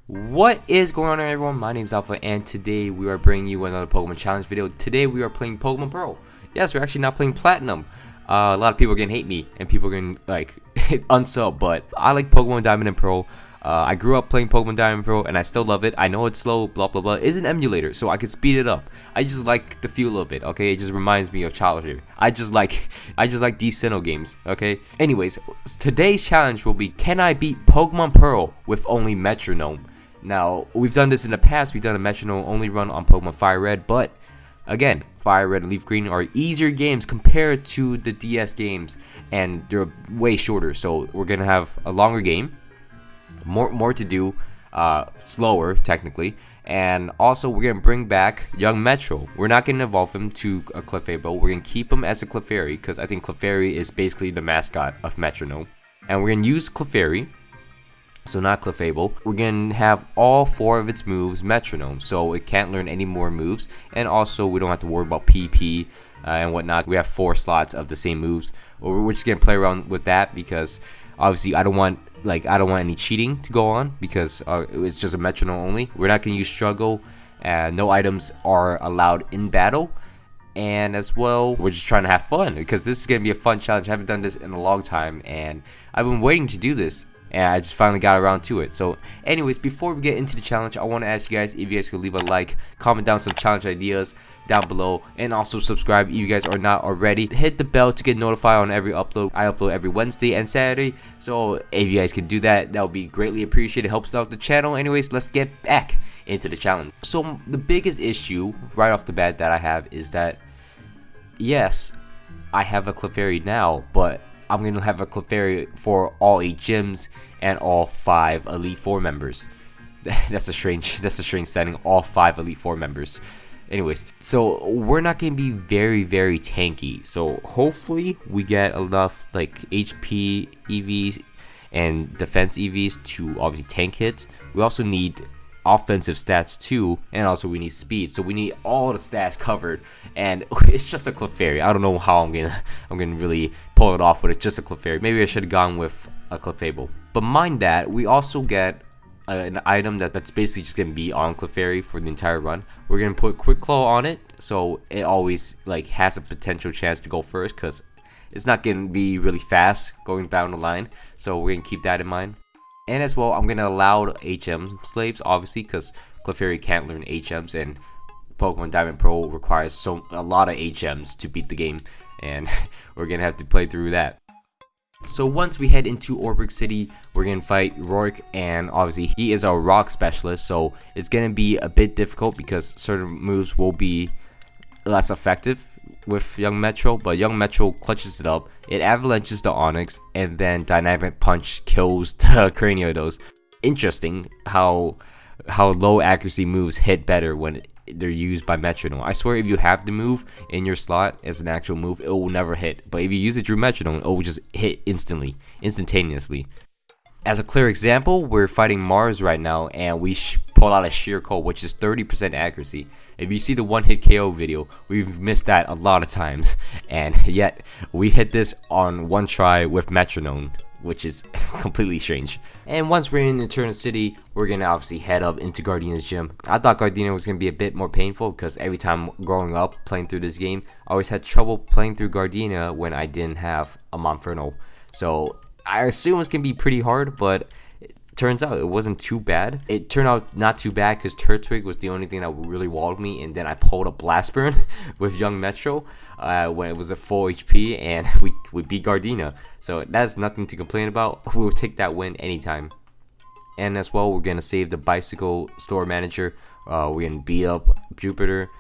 What is going on, everyone? My name is Alpha, and today we are bringing you another Pokemon Challenge video. Today we are playing Pokemon Pearl. Yes, we're actually not playing Platinum. A lot of people are gonna hate me, and people are gonna like unsub, but I like Pokemon Diamond and Pearl. I grew up playing Pokemon Diamond and Pearl, and I still love it. I know it's slow, blah blah blah. It's an emulator, so I can speed it up. I just like the feel of it. Okay, it just reminds me of childhood. I just like these Sinnoh games. Okay. Anyways, today's challenge will be: can I beat Pokemon Pearl with only Metronome? Now, we've done this in the past. We've done a Metronome only run on Pokemon Fire Red, but again, Fire Red and Leaf Green are easier games compared to the DS games, and they're way shorter. So we're gonna have a longer game, more to do, slower technically, and also we're gonna bring back young Metro. We're not gonna evolve him to a Clefable. We're gonna keep him as a Clefairy because I think Clefairy is basically the mascot of Metronome, and we're gonna use Clefairy. So not Clefable. We're gonna have all 4 of its moves Metronome, so it can't learn any more moves, and also we don't have to worry about PP and whatnot. We have 4 slots of the same moves. We're just gonna play around with that because obviously I don't want any cheating to go on because it's just a Metronome only. We're not gonna use Struggle, and no items are allowed in battle. And as well, we're just trying to have fun because this is gonna be a fun challenge. I haven't done this in a long time, and I've been waiting to do this. And I just finally got around to it. So anyways, before we get into the challenge, I want to ask you guys if you guys could leave a like, comment down some challenge ideas down below, and also subscribe if you guys are not already. Hit the bell to get notified on every upload. I upload every Wednesday and Saturday, so if you guys could do that, that would be greatly appreciated. It helps out the channel. Anyways, let's get back into the challenge. So the biggest issue right off the bat that I have is that, yes, I have a Clefairy now, but I'm going to have a Clefairy for all 8 gyms and all 5 Elite 4 members. That's a strange setting, all 5 Elite 4 members. Anyways, so we're not going to be very tanky. So hopefully we get enough like HP EVs and defense EVs to obviously tank hits. We also need offensive stats too, and also we need speed, so we need all the stats covered, and it's just a Clefairy. I don't know how I'm gonna really pull it off with it, just a Clefairy. Maybe I should have gone with a Clefable, but mind that we also get an item that's basically just gonna be on Clefairy for the entire run. We're gonna put Quick Claw on it, so it always like has a potential chance to go first because it's not gonna be really fast going down the line, so we're gonna keep that in mind. And as well, I'm going to allow HM slaves, obviously, because Clefairy can't learn HMs, and Pokemon Diamond Pearl requires a lot of HMs to beat the game, and we're going to have to play through that. So once we head into Orbrick City, we're going to fight Rourke, and obviously he is our rock specialist, so it's going to be a bit difficult because certain moves will be less effective with young Metro, but young Metro clutches it up, it avalanches the Onyx, and then Dynamic Punch kills the Craniodose. Interesting how low accuracy moves hit better when they're used by Metronome. I swear if you have the move in your slot as an actual move, it will never hit, but if you use it through Metronome, it will just hit instantaneously. As a clear example, we're fighting Mars right now, and we pull out a Sheer Cold, which is 30% accuracy. If you see the one-hit KO video, we've missed that a lot of times, and yet we hit this on one try with Metronome, which is completely strange. And once we're in Eternal City, we're gonna obviously head up into Gardenia's gym. I thought Gardenia was gonna be a bit more painful because every time growing up playing through this game, I always had trouble playing through Gardenia when I didn't have a Monferno. So I assume it's gonna be pretty hard, but it turns out it wasn't too bad. It turned out not too bad because Turtwig was the only thing that really walled me, and then I pulled a Blast Burn with young Metro when it was at full HP, and we beat Gardenia. So that's nothing to complain about. We'll take that win anytime. And as well, we're gonna save the bicycle store manager. We're gonna beat up Jupiter.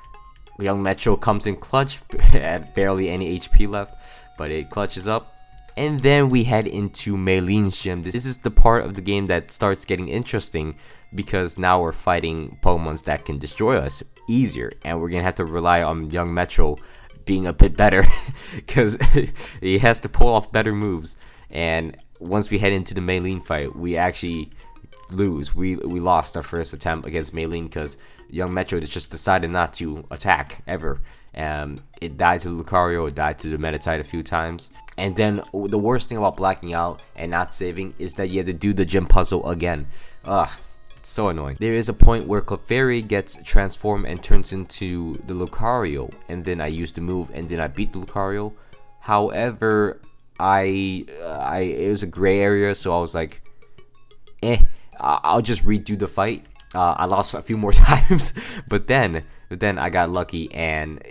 Young Metro comes in clutch at barely any HP left, but it clutches up. And then we head into Maylene's gym. This is the part of the game that starts getting interesting because now we're fighting Pokemons that can destroy us easier, and we're gonna have to rely on young Metro being a bit better because he has to pull off better moves. And once we head into the Maylene fight, we actually lose. We lost our first attempt against Maylene because young Metro just decided not to attack ever. It died to Lucario, it died to the Meditite a few times. And then the worst thing about blacking out and not saving is that you have to do the gym puzzle again. So annoying. There is a point where Clefairy gets transformed and turns into the Lucario, and then I use the move and then I beat the Lucario. However, it was a gray area, so I was like, I'll just redo the fight. I lost a few more times, but then I got lucky and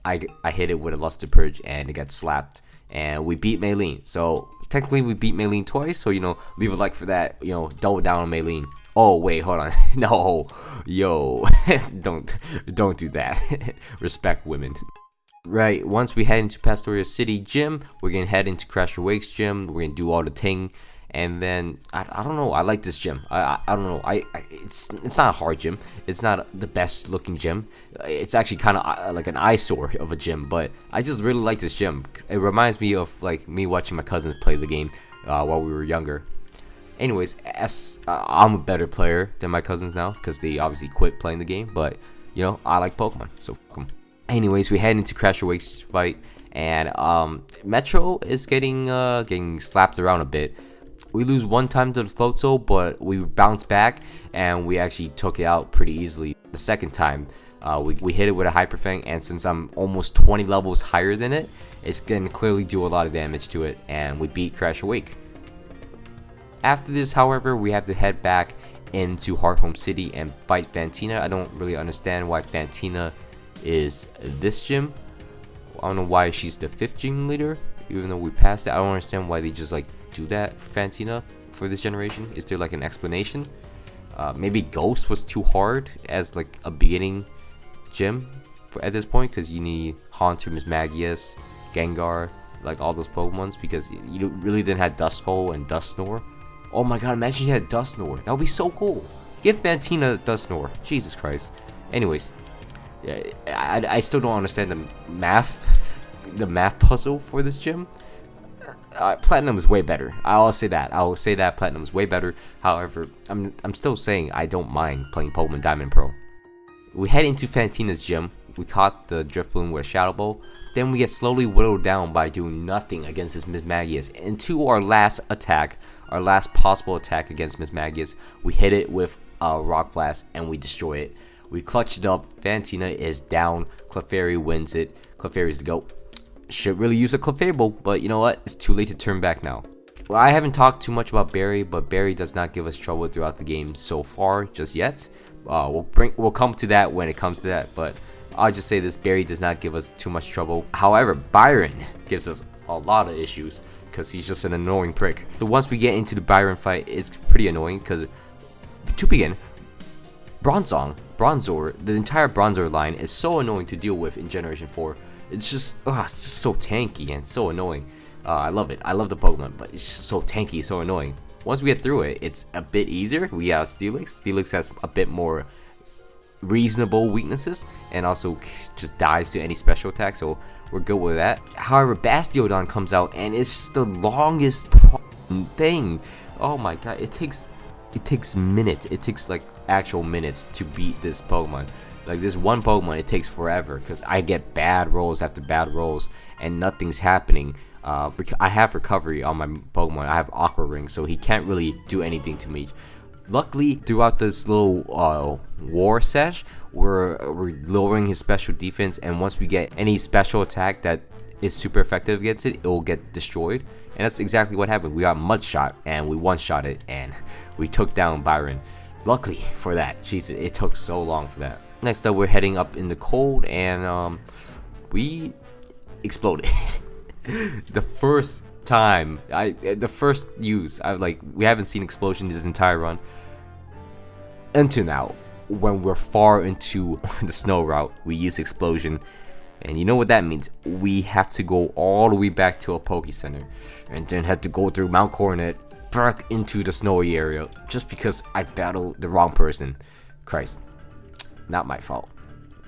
I hit it with a Luster Purge and it got slapped, and we beat Maylene. So technically we beat Maylene twice, so leave a like for that. Double down on Maylene. Oh wait, hold on. No, yo, don't do that. Respect women. Right, once we head into Pastoria City Gym, we're gonna head into Crash Awake's gym. We're gonna do all the ting, and then I don't know. I like this gym. I don't know. It's not a hard gym. It's not the best looking gym. It's actually kind of like an eyesore of a gym. But I just really like this gym. It reminds me of like me watching my cousins play the game while we were younger. Anyways, I'm a better player than my cousins now because they obviously quit playing the game. But I like Pokemon, so fuck 'em. Anyways, we head into Crash Awake's fight, and Metro is getting slapped around a bit. We lose one time to the Floatzel, but we bounce back and we actually took it out pretty easily. The second time, we hit it with a Hyper Fang, and since I'm almost 20 levels higher than it, it's gonna clearly do a lot of damage to it, and we beat Crash Awake. After this, however, we have to head back into Hearthome City and fight Fantina. I don't really understand why Fantina is this gym. I don't know why she's the 5th gym leader, even though we passed it. I don't understand why they just like do that for Fantina for this generation. Is there like an explanation? Maybe Ghost was too hard as like a beginning gym at this point, because you need Haunter, Mismagius, Gengar, like all those Pokemons, because you really didn't have Duskull and Dusknoir. Oh my god, imagine you had Dusknoir. That would be so cool. Give Fantina Dusknoir. Jesus Christ. Anyways, I still don't understand the math puzzle for this gym. Platinum is way better. I'll say that Platinum is way better. However, I'm still saying I don't mind playing Pokemon Diamond Pro. We head into Fantina's gym. We caught the Drifloon with a Shadow Ball. Then we get slowly whittled down by doing nothing against this Mismagius. And to our last attack, our last possible attack against Mismagius, we hit it with a Rock Blast and we destroy it. We clutched it up. Fantina is down. Clefairy wins it. Clefairy's the GOAT. Should really use a Clefable, but you know what? It's too late to turn back now. Well, I haven't talked too much about Barry, but Barry does not give us trouble throughout the game so far, just yet. We'll come to that when it comes to that, but I'll just say this: Barry does not give us too much trouble. However, Byron gives us a lot of issues because he's just an annoying prick. So once we get into the Byron fight, it's pretty annoying because, to begin, Bronzor, the entire Bronzor line is so annoying to deal with in Generation 4. It's just so tanky and so annoying. I love it. I love the Pokemon, but it's just so tanky, so annoying. Once we get through it, it's a bit easier. We have Steelix. Steelix has a bit more reasonable weaknesses and also just dies to any special attack, so we're good with that. However, Bastiodon comes out and it's the longest thing. Oh my god, it takes minutes. It takes like actual minutes to beat this Pokemon. Like this one Pokemon, it takes forever because I get bad rolls after bad rolls and nothing's happening. I have recovery on my Pokemon. I have Aqua Ring, so he can't really do anything to me. Luckily, throughout this little war sesh, we're lowering his special defense, and once we get any special attack that is super effective against it, it will get destroyed. And that's exactly what happened. We got Mud Shot and we one-shot it and we took down Byron. Luckily for that. Jesus, it took so long for that. Next up, we're heading up in the cold and we exploded. The first time, the first use, we haven't seen explosion this entire run until now. When we're far into the snow route, we use explosion, and you know what that means. We have to go all the way back to a Poke Center, and then have to go through Mount Coronet back into the snowy area just because I battled the wrong person. Christ, not my fault.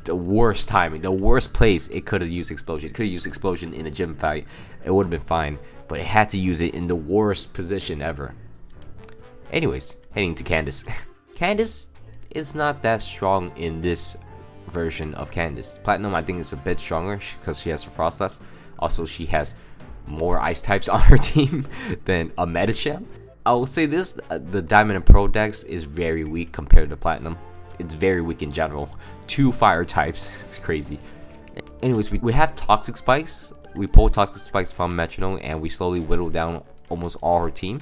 The worst timing, the worst place it could have used explosion. It could have used explosion in a gym fight. It would have been fine, but it had to use it in the worst position ever. Anyways, heading to Candace. Candace is not that strong in this version of Candace. Platinum, I think, is a bit stronger because she has a Frostlass. Also, she has more ice types on her team than a Medicham. I will say this: the Diamond and Pearl decks is very weak compared to Platinum. It's very weak in general. 2 fire types. It's crazy. Anyways, we have Toxic Spikes. We pull Toxic Spikes from Metronome, and we slowly whittle down almost all her team.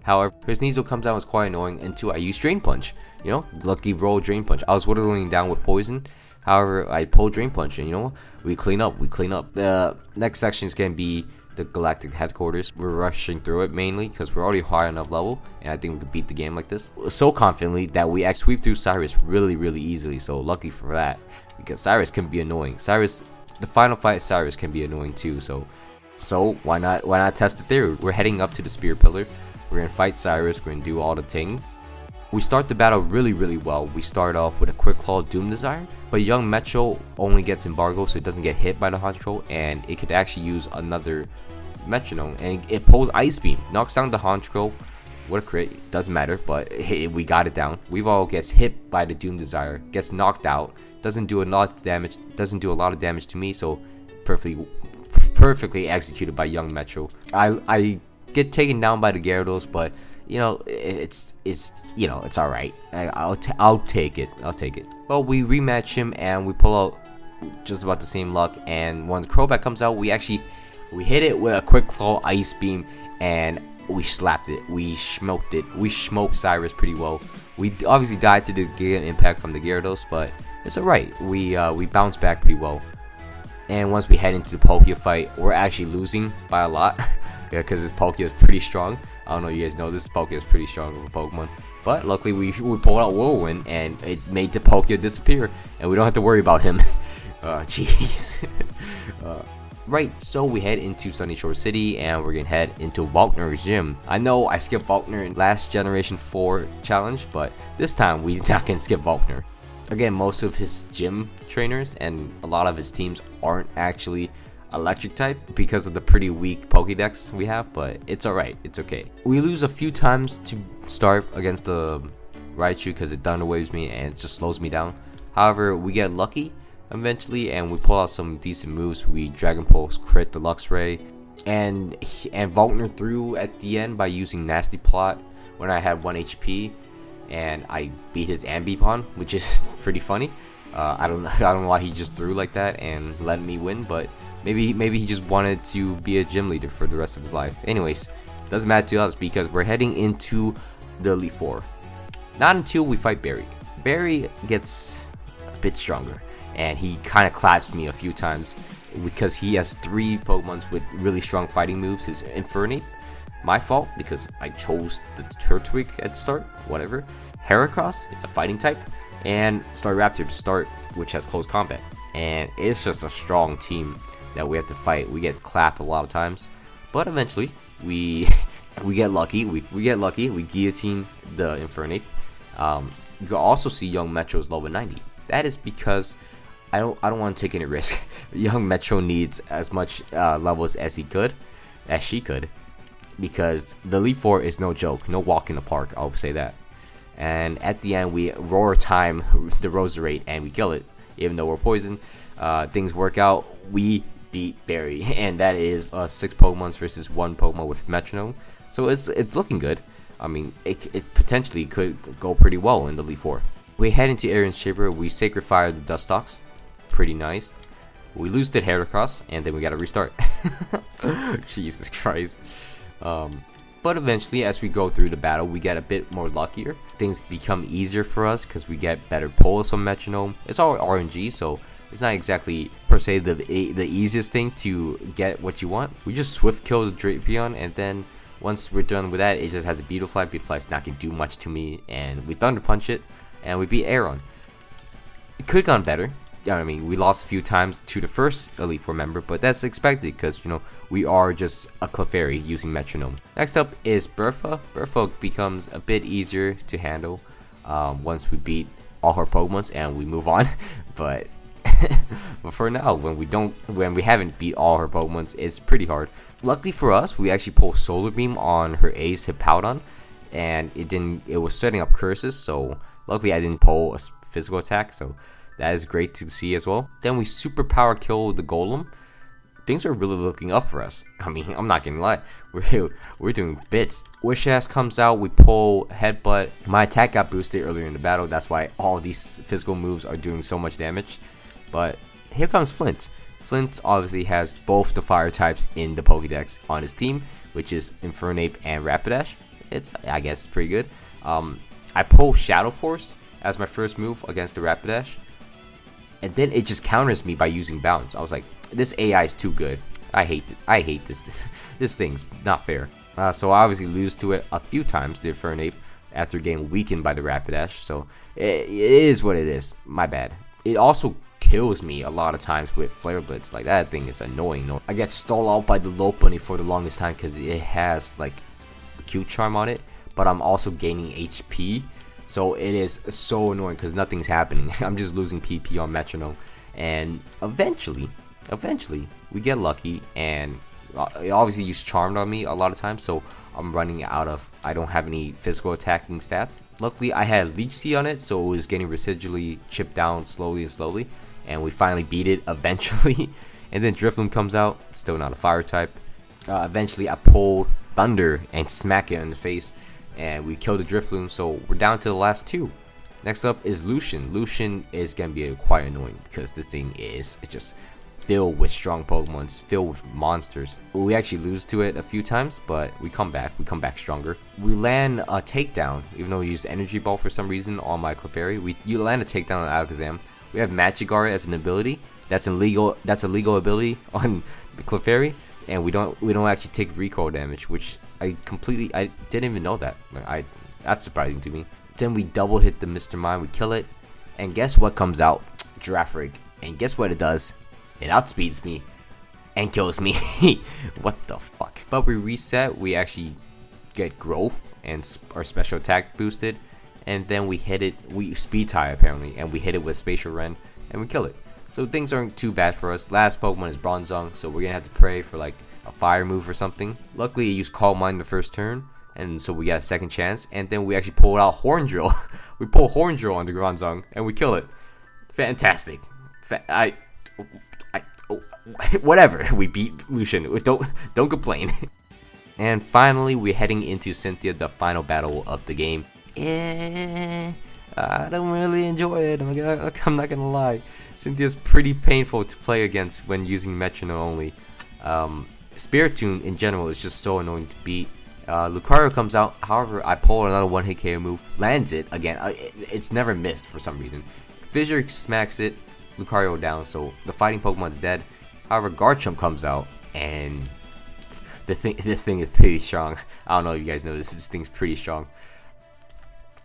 However, his Sneasel comes out, is quite annoying until I use Drain Punch. You know, lucky roll Drain Punch. I was whittling down with Poison. However, I pull Drain Punch, and you know, we clean up. The next section is going to be the Galactic Headquarters. We're rushing through it mainly because we're already high enough level, and I think we could beat the game like this so confidently that we actually sweep through Cyrus really easily. So lucky for that, because Cyrus can be annoying. The final fight, Cyrus can be annoying too. So why not test the theory? We're heading up to the Spear Pillar. We're gonna fight Cyrus. We're gonna do all the thing. We start the battle really well. We start off with a Quick Claw Doom Desire, but Young Metro only gets embargo, so it doesn't get hit by the Haunch Troll, and it could actually use another Metronome, and it pulls Ice Beam, knocks down the Haunch Troll. What a crit! Doesn't matter, but we got it down. Weavile gets hit by the Doom Desire, gets knocked out, doesn't do a lot of damage to me, so perfectly executed by Young Metro. I get taken down by the Gyarados, but you know, it's all right. I'll take it. Well, we rematch him and we pull out just about the same luck. And when the Crobat comes out, we hit it with a Quick Claw Ice Beam, and we slapped it. We smoked it. We smoked Cyrus pretty well. We obviously died to the Giga Impact from the Gyarados, but it's alright. We bounced back pretty well. And once we head into the Palkia fight, we're actually losing by a lot. Yeah, because this Palkia is pretty strong. I don't know if you guys know this Palkia is pretty strong of a Pokemon. But luckily we pulled out Whirlwind, and it made the Palkia disappear, and we don't have to worry about him. Jeez. Right, so we head into Sunny Shore City, and we're gonna head into Volkner's gym. I know I skipped Volkner in last Generation 4 challenge, but this time we're not gonna skip Volkner. Again, most of his gym trainers and a lot of his teams aren't actually electric type because of the pretty weak Pokédex we have, but it's alright, it's okay. We lose a few times to start against the Raichu because it Thunder Waves me and it just slows me down. However, we get lucky eventually and we pull out some decent moves. We Dragon Pulse, crit the Luxray, and Volkner through at the end by using Nasty Plot when I had 1 HP, and I beat his Ambipom, which is pretty funny. I don't know why he just threw like that and let me win, but maybe he just wanted to be a gym leader for the rest of his life. Anyways, doesn't matter to us because we're heading into the Elite Four. Not until we fight Barry. Barry gets a bit stronger, and he kind of claps me a few times because he has 3 Pokemons with really strong fighting moves. His Infernape, my fault because I chose the Turtwig at the start, whatever. Heracross, it's a fighting type, and Staraptor to start, which has close combat. And it's just a strong team that we have to fight. We get clapped a lot of times, but eventually we get lucky. We guillotine the Infernape. You can also see Young Metro's level 90. That is because I don't want to take any risk. Young Metro needs as much levels as she could, because the Elite Four is no joke, no walk in the park. I'll say that. And at the end, we roar time the Roserade and we kill it, even though we're poisoned. Things work out. We beat Barry, and that is 6 Pokemons versus 1 Pokemon with Metronome. So it's looking good. I mean, it potentially could go pretty well in the Elite Four. We head into Arian's Chamber. We Sacred Fire the Dustox. Pretty nice. We lose to Heracross, and then we gotta restart. Jesus Christ. But eventually, as we go through the battle, we get a bit more luckier. Things become easier for us because we get better pulls from Metronome. It's all RNG, so it's not exactly per se the easiest thing to get what you want. We just swift kill the Drapion, and then once we're done with that, it just has a Beetle-Fly. Beetle-Fly's not gonna do much to me, and we Thunder Punch it, and we beat Aron. It could have gone better. I mean, we lost a few times to the first Elite Four member, but that's expected because, you know, we are just a Clefairy using Metronome. Next up is Bertha. Bertha becomes a bit easier to handle once we beat all her Pokemons and we move on. But for now, when we haven't beat all her Pokemons, it's pretty hard. Luckily for us, we actually pulled Solar Beam on her Ace Hippowdon, and it was setting up curses. So luckily, I didn't pull a physical attack. So that is great to see as well. Then we super power kill the Golem. things are really looking up for us. I mean, I'm not gonna lie, we're doing bits. Wish Ass comes out, we pull Headbutt. My attack got boosted earlier in the battle, that's why all these physical moves are doing so much damage. But here comes Flint. Flint obviously has both the fire types in the Pokédex on his team, which is Infernape and Rapidash. It's, I guess, pretty good. I pull Shadow Force as my first move against the Rapidash, and then it just counters me by using Bounce. I was like, this AI is too good. I hate this. This thing's not fair. So I obviously lose to it a few times, the Infernape, after getting weakened by the Rapidash. So it is what it is. My bad. It also kills me a lot of times with Flare Blitz. Like, that thing is annoying. I get stalled out by the Lopunny for the longest time because it has like Cute Charm on it, but I'm also gaining HP. So it is so annoying because nothing's happening. I'm just losing PP on Metronome, and eventually we get lucky, and it obviously used Charmed on me a lot of times, so I'm running out of, I don't have any physical attacking stat. Luckily I had Leech Seed on it, so it was getting residually chipped down slowly, and we finally beat it eventually. And then Drifloon comes out, still not a fire type. Eventually I pulled Thunder and smack it in the face, and we killed the Drifloon, so we're down to the last two. Next up is Lucian. Lucian is going to be quite annoying because this thing is just filled with strong Pokemons, filled with monsters. We actually lose to it a few times, but we come back stronger. We land a takedown, even though we used Energy Ball for some reason on my Clefairy. You land a takedown on Alakazam. We have Magikarp as an ability. That's a legal ability on Clefairy, and we don't actually take recoil damage, which I didn't even know that. That's surprising to me. Then we double hit the Mr. Mime, we kill it, and guess what comes out? Girafarig. And guess what it does? It outspeeds me and kills me. What the fuck? But we reset, we actually get growth and our special attack boosted, and then we hit it, we speed tie apparently, and we hit it with Spatial Rend and we kill it. So things aren't too bad for us. Last Pokemon is Bronzong, so we're gonna have to pray for like a fire move or something. Luckily it used Calm Mind the first turn, and so we got a second chance, and then we actually pulled out Horn Drill. We pull Horn Drill on the Bronzong and we kill it. Fantastic. Whatever, we beat Lucian. Don't complain. And finally we're heading into Cynthia, the final battle of the game. I don't really enjoy it. I'm not gonna lie. Cynthia's pretty painful to play against when using Metronome only. Spiritomb in general is just so annoying to beat. Lucario comes out, however I pull another one-hit KO move, lands it again. It's never missed for some reason. Fissure smacks it, Lucario down, so the fighting Pokemon's dead. However, Garchomp comes out, and this thing is pretty strong. I don't know if you guys know this thing's pretty strong.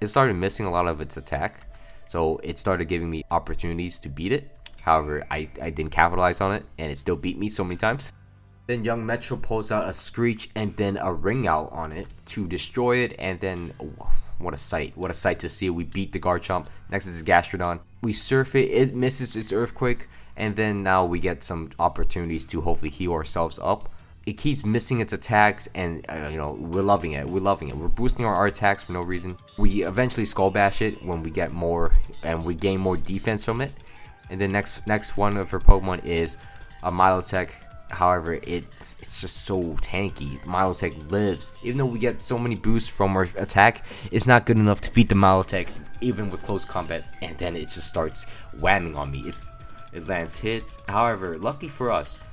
It started missing a lot of its attack, so it started giving me opportunities to beat it. However, I didn't capitalize on it, and it still beat me so many times. Then young Metro pulls out a Screech and then a Ring Out on it to destroy it, and then what a sight to see. We beat the Garchomp. Next is the Gastrodon. We surf it, it misses its Earthquake, and then now we get some opportunities to hopefully heal ourselves up. It keeps missing its attacks, and we're loving it. We're boosting our attacks for no reason. We eventually Skull Bash it when we get more, and we gain more defense from it. And then next one of her Pokemon is a Milotech. However, it's just so tanky. Milotech lives. Even though we get so many boosts from our attack, it's not good enough to beat the Milotech, even with close combat. And then it just starts whamming on me. It lands hits. However, luckily for us,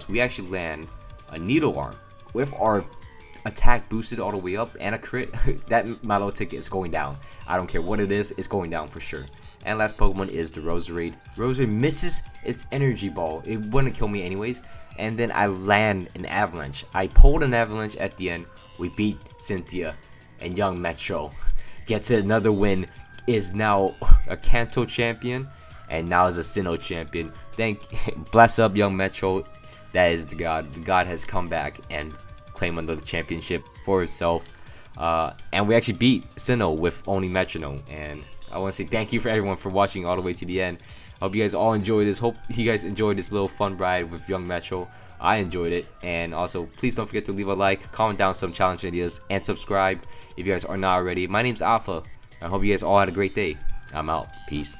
we actually land a Needle Arm with our attack boosted all the way up and a crit. That Milotech is going down. I don't care what it is, it's going down for sure. And last Pokemon is the Roserade. Roserade misses its Energy Ball. It wouldn't kill me anyways. And then I land an Avalanche. I pulled an Avalanche at the end. We beat Cynthia, and young Metro gets another win. Is now a Kanto champion, and now is a Sinnoh champion. Bless up young Metro. That is the god. The god has come back and claimed another championship for itself. And we actually beat Sinnoh with only Metronome. And I want to say thank you for everyone for watching all the way to the end. I hope you guys all enjoyed this. Hope you guys enjoyed this little fun ride with young Metro. I enjoyed it. And also, please don't forget to leave a like, comment down some challenge ideas, and subscribe if you guys are not already. My name's Alpha. I hope you guys all had a great day. I'm out. Peace.